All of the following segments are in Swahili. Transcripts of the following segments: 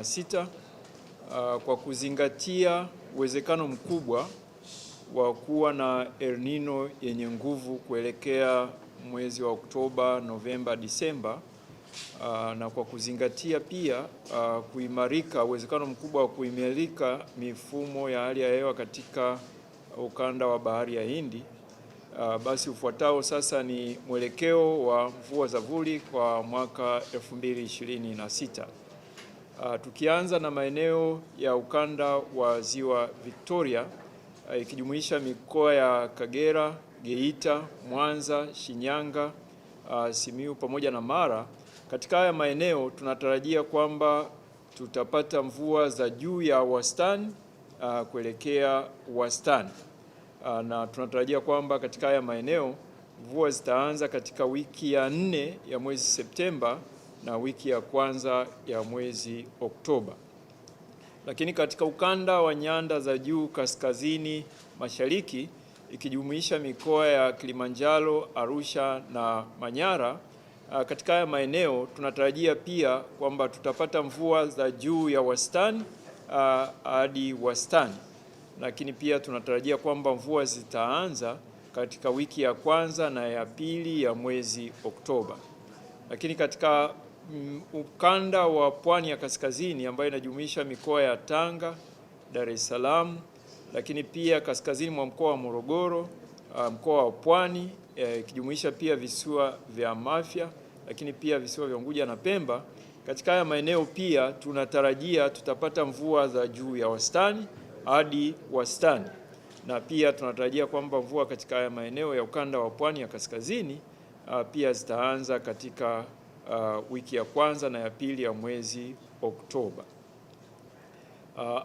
Sita, kwa kuzingatia uwezekano mkubwa wa kuwa na El Nino yenye nguvu kuelekea mwezi wa Oktoba, Novemba, Disemba, na kwa kuzingatia pia uwezekano mkubwa wa kuimarika mifumo ya hali ya hewa katika ukanda wa Bahari ya Hindi, basi ufuatao sasa ni mwelekeo wa mvua za vuli kwa mwaka 2026. Tukianza na maeneo ya ukanda wa Ziwa Victoria, ikijumuisha mikoa ya Kagera, Geita, Mwanza, Shinyanga, Simiyu pamoja na Mara. Katika haya maeneo tunatarajia kwamba tutapata mvua za juu ya wastani kuelekea wastani, na tunatarajia kwamba katika haya maeneo mvua zitaanza katika wiki ya 4 ya mwezi Septemba na wiki ya kwanza ya mwezi Oktoba. Lakini katika ukanda wa nyanda za juu kaskazini mashariki, ikijumuisha mikoa ya Kilimanjaro, Arusha na Manyara, katika haya maeneo tunatarajia pia kwamba tutapata mvua za juu ya wastani hadi wastani. Lakini pia tunatarajia kwamba mvua zitaanza katika wiki ya kwanza na ya pili ya mwezi Oktoba. Lakini katika ukanda wa pwani ya kaskazini ambayo inajumuisha mikoa ya Tanga, Dar es Salaam, lakini pia kaskazini mwa mkoa wa Morogoro, mkoa wa Pwani, ikijumuisha pia visiwa vya Mafia, lakini pia visiwa vya Unguja na Pemba. Katika haya maeneo pia tunatarajia tutapata mvua za juu ya wastani hadi wastani, na pia tunatarajia kwamba mvua katika haya maeneo ya ukanda wa pwani ya kaskazini pia zitaanza katika wiki ya kwanza na ya pili ya mwezi Oktoba.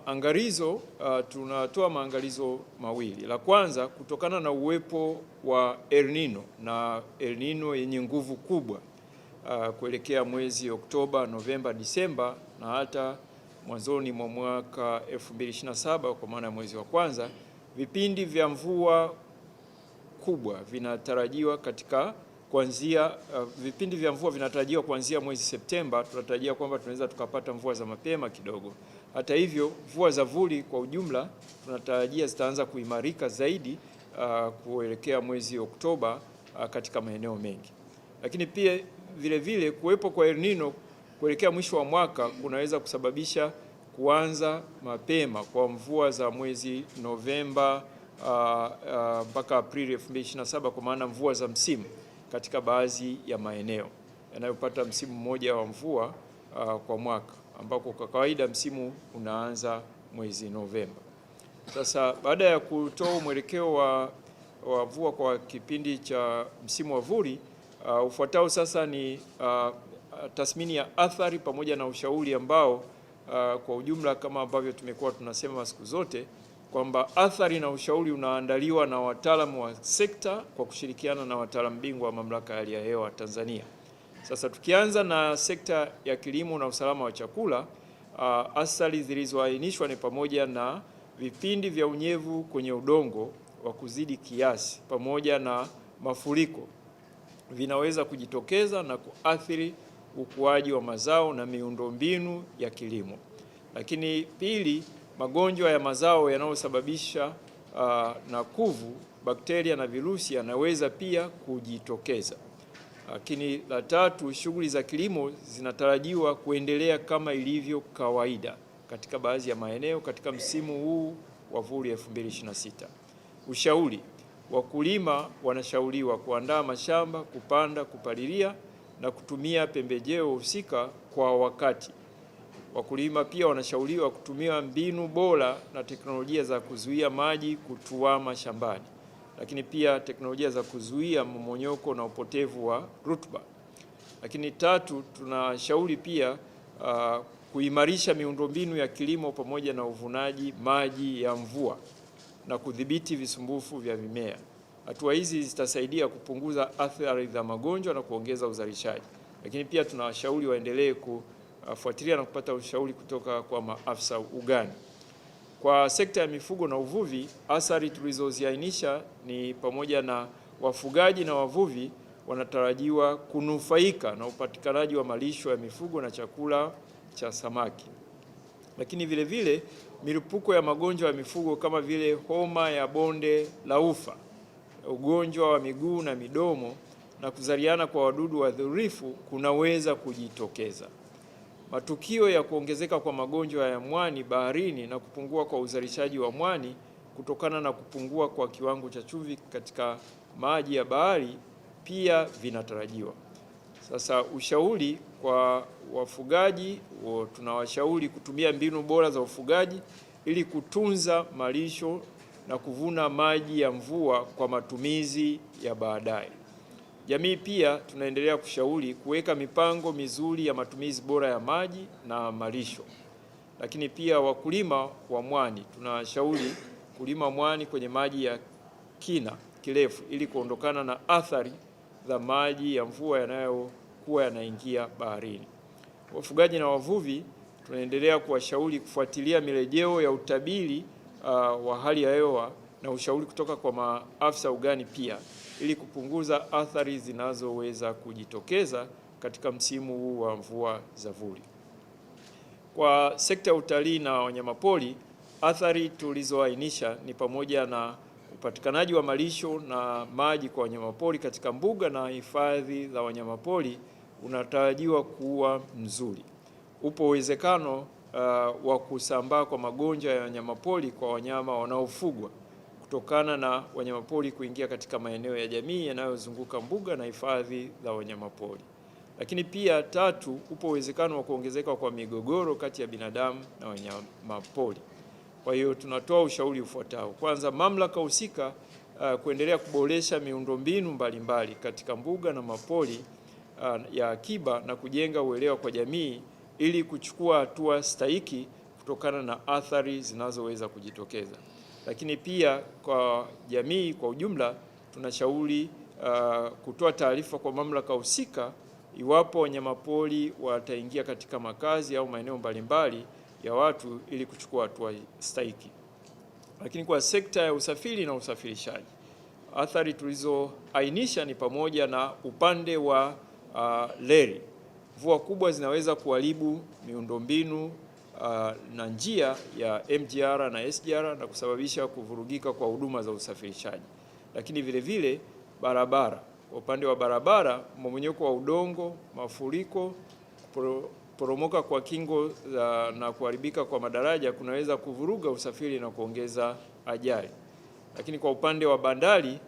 Angalizo, tunatoa maangalizo mawili. La kwanza, kutokana na uwepo wa El Nino na El Nino yenye nguvu kubwa kuelekea mwezi Oktoba, Novemba, Disemba na hata mwanzoni mwa mwaka 2027 kwa maana ya mwezi wa kwanza, vipindi vya mvua kubwa vinatarajiwa vipindi vya mvua vinatarajiwa kuanzia mwezi Septemba. Tunatarajia kwamba tunaweza tukapata mvua za mapema kidogo. Hata hivyo, mvua za vuli kwa ujumla tunatarajia zitaanza kuimarika zaidi kuelekea mwezi Oktoba katika maeneo mengi. Lakini pia vile kuwepo kwa El Nino kuelekea mwisho wa mwaka kunaweza kusababisha kuanza mapema kwa mvua za mwezi Novemba mpaka Aprili 2027 kwa maana mvua za msimu katika baadhi ya maeneo yanayopata msimu mmoja wa mvua kwa mwaka, ambako kwa kawaida msimu unaanza mwezi Novemba. Sasa baada ya kutoa mwelekeo wa mvua kwa kipindi cha msimu wa vuli, ufuatao sasa ni tathmini ya athari pamoja na ushauri ambao kwa ujumla kama ambavyo tumekuwa tunasema siku zote kwamba athari na ushauri unaandaliwa na wataalamu wa sekta kwa kushirikiana na wataalamu bingwa wa Mamlaka ya Hali ya Hewa Tanzania. Sasa tukianza na sekta ya kilimo na usalama wa chakula, athari zilizoainishwa ni pamoja na vipindi vya unyevu kwenye udongo wa kuzidi kiasi pamoja na mafuriko vinaweza kujitokeza na kuathiri ukuaji wa mazao na miundombinu ya kilimo. Lakini pili, magonjwa ya mazao yanayosababisha na kuvu, bakteria na virusi yanaweza pia kujitokeza. Lakini la tatu, shughuli za kilimo zinatarajiwa kuendelea kama ilivyo kawaida katika baadhi ya maeneo katika msimu huu wa vuli 2026. Ushauri, wakulima wanashauriwa kuandaa mashamba, kupanda, kupalilia na kutumia pembejeo husika kwa wakati. Wakulima pia wanashauriwa kutumia mbinu bora na teknolojia za kuzuia maji kutuama shambani, lakini pia teknolojia za kuzuia mmomonyoko na upotevu wa rutuba. Lakini tatu, tunashauri pia kuimarisha miundombinu ya kilimo pamoja na uvunaji maji ya mvua na kudhibiti visumbufu vya mimea. Hatua hizi zitasaidia kupunguza athari za magonjwa na kuongeza uzalishaji. Lakini pia tunawashauri waendelee kufuatilia na kupata ushauri kutoka kwa maafisa ugani. Kwa sekta ya mifugo na uvuvi, athari tulizoziainisha ni pamoja na wafugaji na wavuvi wanatarajiwa kunufaika na upatikanaji wa malisho ya mifugo na chakula cha samaki. Lakini vile vile milipuko ya magonjwa ya mifugo kama vile homa ya bonde la ufa, ugonjwa wa miguu na midomo na kuzaliana kwa wadudu wadhurifu kunaweza kujitokeza. Matukio ya kuongezeka kwa magonjwa ya mwani baharini na kupungua kwa uzalishaji wa mwani kutokana na kupungua kwa kiwango cha chumvi katika maji ya bahari pia vinatarajiwa. Sasa ushauri kwa wafugaji, tunawashauri kutumia mbinu bora za ufugaji ili kutunza malisho na kuvuna maji ya mvua kwa matumizi ya baadaye. Jamii pia tunaendelea kushauri kuweka mipango mizuri ya matumizi bora ya maji na malisho. Lakini pia wakulima wa mwani tunashauri kulima mwani kwenye maji ya kina kirefu ili kuondokana na athari za maji ya mvua yanayokuwa yanaingia baharini. Wafugaji na wavuvi tunaendelea kuwashauri kufuatilia mirejeo ya utabiri wa hali ya hewa na ushauri kutoka kwa maafisa ugani pia ili kupunguza athari zinazoweza kujitokeza katika msimu huu wa mvua za vuli. Kwa sekta ya utalii na wanyamapori, athari tulizoainisha ni pamoja na upatikanaji wa malisho na maji kwa wanyamapori katika mbuga na hifadhi za wanyamapori unatarajiwa kuwa mzuri. Upo uwezekano wa kusambaa kwa magonjwa ya wanyamapori kwa wanyama wanaofugwa kutokana na wanyamapori kuingia katika maeneo ya jamii yanayozunguka mbuga na hifadhi za wanyamapori. Lakini pia tatu, upo uwezekano wa kuongezeka kwa migogoro kati ya binadamu na wanyamapori. Kwa hiyo tunatoa ushauri ufuatao. Kwanza, mamlaka husika kuendelea kuboresha miundombinu mbalimbali katika mbuga na mapori ya akiba na kujenga uelewa kwa jamii ili kuchukua hatua stahiki kutokana na athari zinazoweza kujitokeza. Lakini pia kwa jamii kwa ujumla tunashauri kutoa taarifa kwa mamlaka husika iwapo wanyamapori wataingia katika makazi au maeneo mbalimbali ya watu ili kuchukua hatua stahiki. Lakini kwa sekta ya usafiri na usafirishaji, athari tulizoainisha ni pamoja na upande wa reli. Mvua kubwa zinaweza kuharibu miundombinu na njia ya MGR na SGR na kusababisha kuvurugika kwa huduma za usafirishaji. Lakini vile vile barabara, upande wa barabara, mmomonyoko wa udongo, mafuriko, poromoka kwa kingo na kuharibika kwa madaraja kunaweza kuvuruga usafiri na kuongeza ajali. Lakini kwa upande wa bandari,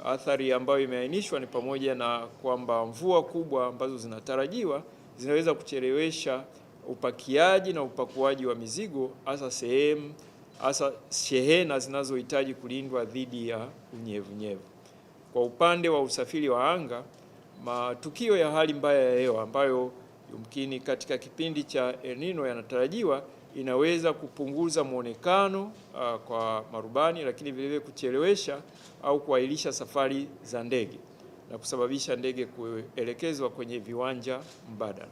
athari ambayo imeainishwa ni pamoja na kwamba mvua kubwa ambazo zinatarajiwa zinaweza kuchelewesha upakiaji na upakuaji wa mizigo, hasa shehena zinazohitaji kulindwa dhidi ya unyevunyevu. Kwa upande wa usafiri wa anga, matukio ya hali mbaya ya hewa ambayo yumkini katika kipindi cha El Nino yanatarajiwa inaweza kupunguza muonekano kwa marubani, lakini vilevile kuchelewesha au kuahirisha safari za ndege na kusababisha ndege kuelekezwa kwenye viwanja mbadala.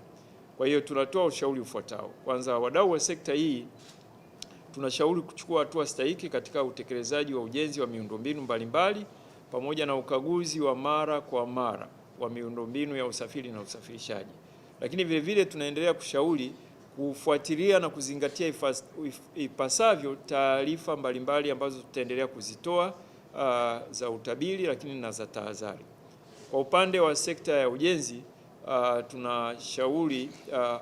Kwa hiyo tunatoa ushauri ufuatao. Kwanza, wadau wa sekta hii tunashauri kuchukua hatua stahiki katika utekelezaji wa ujenzi wa miundombinu mbalimbali pamoja na ukaguzi wa mara kwa mara wa miundombinu ya usafiri na usafirishaji. Lakini vile vile tunaendelea kushauri kufuatilia na kuzingatia ipasavyo taarifa mbalimbali ambazo tutaendelea kuzitoa za utabiri lakini na za tahadhari. Kwa upande wa sekta ya ujenzi tunashauri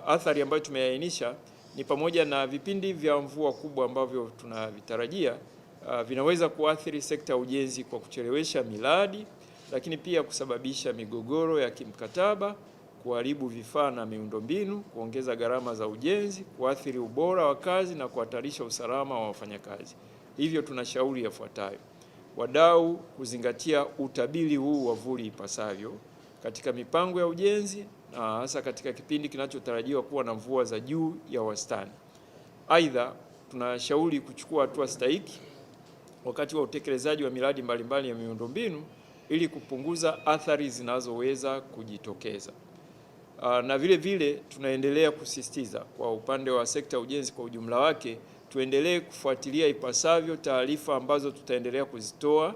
athari ambayo tumeainisha ni pamoja na vipindi vya mvua kubwa ambavyo tunavitarajia vinaweza kuathiri sekta ya ujenzi kwa kuchelewesha miradi, lakini pia kusababisha migogoro ya kimkataba, kuharibu vifaa na miundombinu, kuongeza gharama za ujenzi, kuathiri ubora wa kazi na kuhatarisha usalama wa wafanyakazi. Hivyo tunashauri yafuatayo: wadau kuzingatia utabiri huu wa vuli ipasavyo katika mipango ya ujenzi na hasa katika kipindi kinachotarajiwa kuwa na mvua za juu ya wastani. Aidha, tunashauri kuchukua hatua stahiki wakati wa utekelezaji wa miradi mbalimbali ya miundombinu ili kupunguza athari zinazoweza kujitokeza. Na vile vile tunaendelea kusisitiza kwa upande wa sekta ya ujenzi kwa ujumla wake, tuendelee kufuatilia ipasavyo taarifa ambazo tutaendelea kuzitoa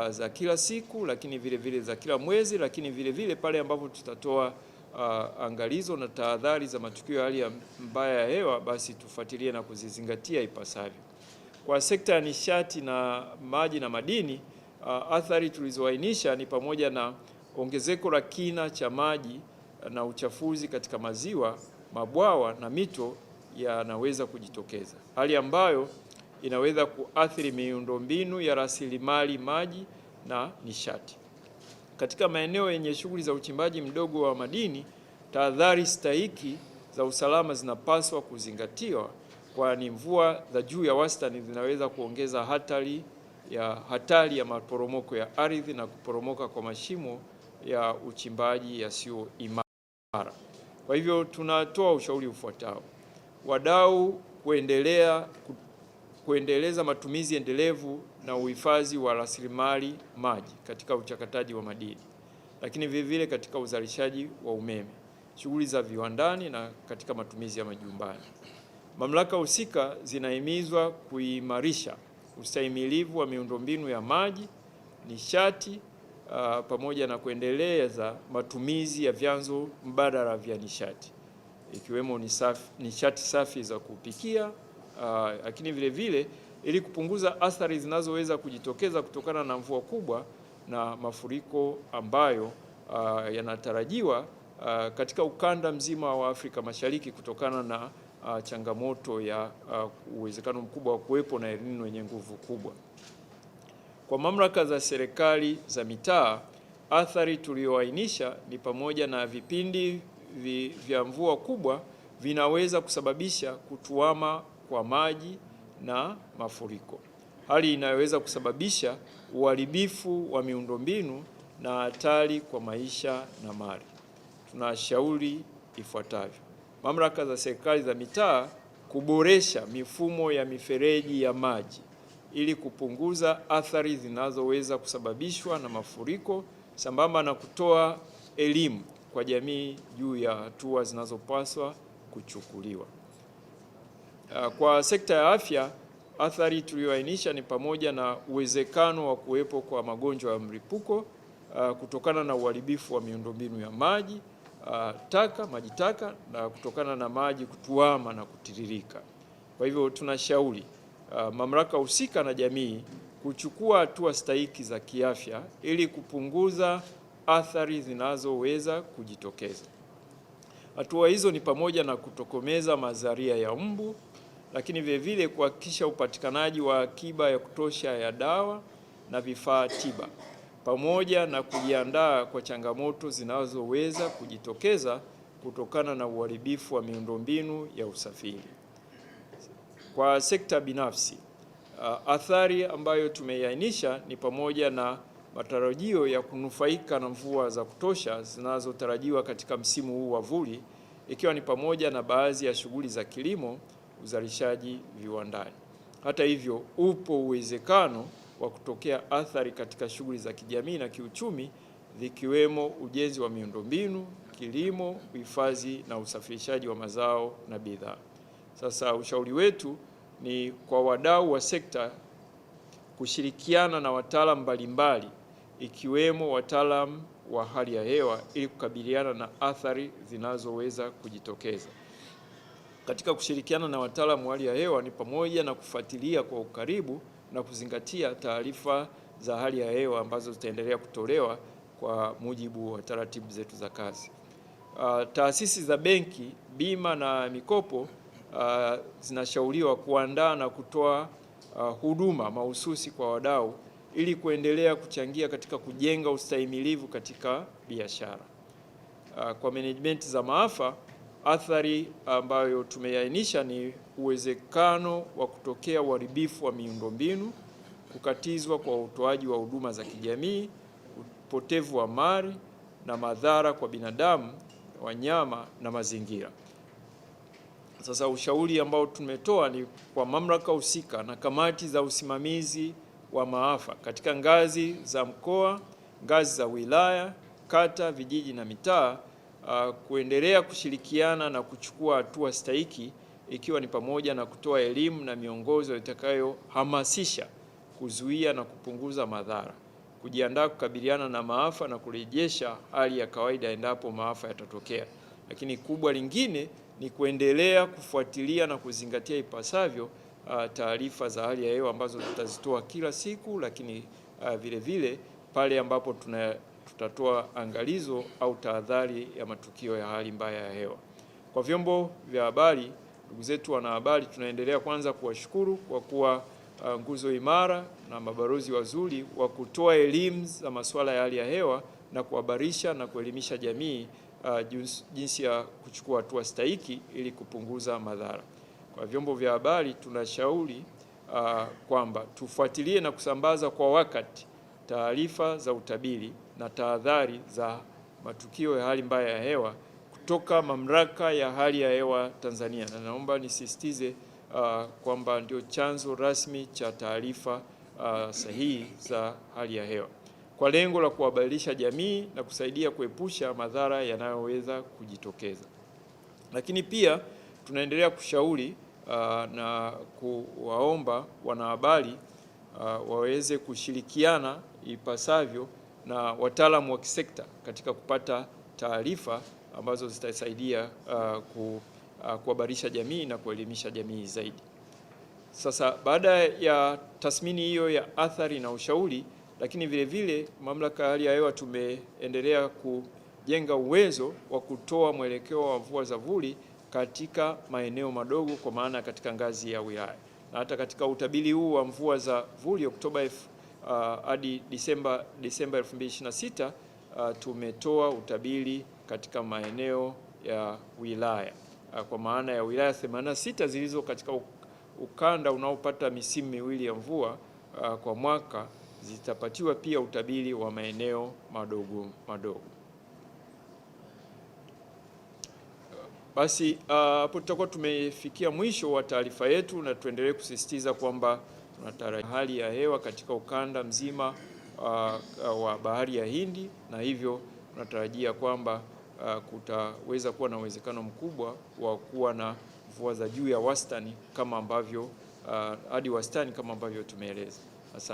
za kila siku, lakini vile vile za kila mwezi, lakini vile vile pale ambapo tutatoa angalizo na tahadhari za matukio ya hali mbaya ya hewa, basi tufuatilie na kuzizingatia ipasavyo. Kwa sekta ya nishati na maji na madini, athari tulizoainisha ni pamoja na ongezeko la kina cha maji na uchafuzi katika maziwa, mabwawa na mito yanaweza kujitokeza, hali ambayo inaweza kuathiri miundombinu ya rasilimali maji na nishati. Katika maeneo yenye shughuli za uchimbaji mdogo wa madini, tahadhari stahiki za usalama zinapaswa kuzingatiwa, kwani mvua za juu ya wastani zinaweza kuongeza hatari ya maporomoko ya ardhi na kuporomoka kwa mashimo ya uchimbaji yasiyo imara. Kwa hivyo tunatoa ushauri ufuatao: wadau kuendeleza matumizi endelevu na uhifadhi wa rasilimali maji katika uchakataji wa madini, lakini vile katika uzalishaji wa umeme, shughuli za viwandani na katika matumizi ya majumbani. Mamlaka husika zinahimizwa kuimarisha ustahimilivu wa miundombinu ya maji, nishati, pamoja na kuendeleza matumizi ya vyanzo mbadala vya nishati, ikiwemo nishati safi za kupikia, lakini vile ili kupunguza athari zinazoweza kujitokeza kutokana na mvua kubwa na mafuriko ambayo yanatarajiwa katika ukanda mzima wa Afrika Mashariki kutokana na changamoto ya uwezekano mkubwa wa kuwepo na El Nino yenye nguvu kubwa. Kwa mamlaka za serikali za mitaa, athari tuliyoainisha ni pamoja na vipindi vya mvua kubwa vinaweza kusababisha kutuama kwa maji na mafuriko, hali inayoweza kusababisha uharibifu wa miundombinu na hatari kwa maisha na mali. Tunashauri ifuatavyo: mamlaka za serikali za mitaa kuboresha mifumo ya mifereji ya maji ili kupunguza athari zinazoweza kusababishwa na mafuriko, sambamba na kutoa elimu kwa jamii juu ya hatua zinazopaswa kuchukuliwa. Kwa sekta ya afya, athari tuliyoainisha ni pamoja na uwezekano wa kuwepo kwa magonjwa ya mlipuko kutokana na uharibifu wa miundombinu ya maji taka na kutokana na maji kutuama na kutiririka. Kwa hivyo tunashauri mamlaka husika na jamii kuchukua hatua stahiki za kiafya ili kupunguza athari zinazoweza kujitokeza. Hatua hizo ni pamoja na kutokomeza mazalia ya mbu, lakini vile kuhakikisha upatikanaji wa akiba ya kutosha ya dawa na vifaa tiba, pamoja na kujiandaa kwa changamoto zinazoweza kujitokeza kutokana na uharibifu wa miundombinu ya usafiri. Kwa sekta binafsi, athari ambayo tumeiainisha ni pamoja na matarajio ya kunufaika na mvua za kutosha zinazotarajiwa katika msimu huu wa vuli, ikiwa ni pamoja na baadhi ya shughuli za kilimo, uzalishaji viwandani. Hata hivyo, upo uwezekano wa kutokea athari katika shughuli za kijamii na kiuchumi, zikiwemo ujenzi wa miundombinu, kilimo, uhifadhi na usafirishaji wa mazao na bidhaa. Sasa ushauri wetu ni kwa wadau wa sekta kushirikiana na wataalamu mbalimbali, ikiwemo wataalamu wa hali ya hewa ili kukabiliana na athari zinazoweza kujitokeza. Katika kushirikiana na wataalamu wa hali ya hewa ni pamoja na kufuatilia kwa ukaribu na kuzingatia taarifa za hali ya hewa ambazo zitaendelea kutolewa kwa mujibu wa taratibu zetu za kazi. Taasisi za benki, bima na mikopo zinashauriwa kuandaa na kutoa huduma mahususi kwa wadau ili kuendelea kuchangia katika kujenga ustahimilivu katika biashara. Kwa management za maafa, athari ambayo tumeainisha ni uwezekano wa kutokea uharibifu wa miundombinu, kukatizwa kwa utoaji wa huduma za kijamii, upotevu wa mali na madhara kwa binadamu, wanyama na mazingira. Sasa ushauri ambao tumetoa ni kwa mamlaka husika na kamati za usimamizi wa maafa katika ngazi za mkoa, ngazi za wilaya, kata, vijiji na mitaa kuendelea kushirikiana na kuchukua hatua stahiki, ikiwa ni pamoja na kutoa elimu na miongozo itakayohamasisha kuzuia na kupunguza madhara, kujiandaa kukabiliana na maafa na kurejesha hali ya kawaida endapo maafa yatatokea. Lakini kubwa lingine ni kuendelea kufuatilia na kuzingatia ipasavyo taarifa za hali ya hewa ambazo tutazitoa kila siku, lakini vile vile pale ambapo tutatoa angalizo au tahadhari ya matukio ya hali mbaya ya hewa. Kwa vyombo vya habari, ndugu zetu wanahabari, tunaendelea kwanza kuwashukuru kwa kuwa nguzo imara na mabalozi wazuri wa kutoa elimu za masuala ya hali ya hewa na kuhabarisha na kuelimisha jamii jinsi ya kuchukua hatua stahiki ili kupunguza madhara. Kwa vyombo vya habari tunashauri kwamba tufuatilie na kusambaza kwa wakati taarifa za utabiri na tahadhari za matukio ya hali mbaya ya hewa kutoka Mamlaka ya Hali ya Hewa Tanzania, na naomba nisisitize kwamba ndio chanzo rasmi cha taarifa sahihi za hali ya hewa, kwa lengo la kuhabarisha jamii na kusaidia kuepusha madhara yanayoweza kujitokeza. Lakini pia tunaendelea kushauri na kuwaomba wanahabari waweze kushirikiana ipasavyo na wataalamu wa kisekta katika kupata taarifa ambazo zitasaidia kuhabarisha jamii na kuelimisha jamii zaidi. Sasa baada ya tathmini hiyo ya athari na ushauri, lakini vile vile Mamlaka ya Hali ya Hewa tumeendelea kujenga uwezo wa kutoa mwelekeo wa mvua za vuli katika maeneo madogo, kwa maana katika ngazi ya wilaya, na hata katika utabiri huu wa mvua za vuli Oktoba hadi Disemba 2026 tumetoa utabiri katika maeneo ya wilaya kwa maana ya wilaya 86 zilizo katika ukanda unaopata misimu miwili ya mvua kwa mwaka zitapatiwa pia utabiri wa maeneo madogo madogo. Basi hapo tutakuwa tumefikia mwisho wa taarifa yetu, na tuendelee kusisitiza kwamba tunatarajia hali ya hewa katika ukanda mzima wa Bahari ya Hindi, na hivyo tunatarajia kwamba kutaweza kuwa na uwezekano mkubwa wa kuwa na mvua za juu ya wastani kama ambavyo hadi wastani kama ambavyo tumeeleza. Asante.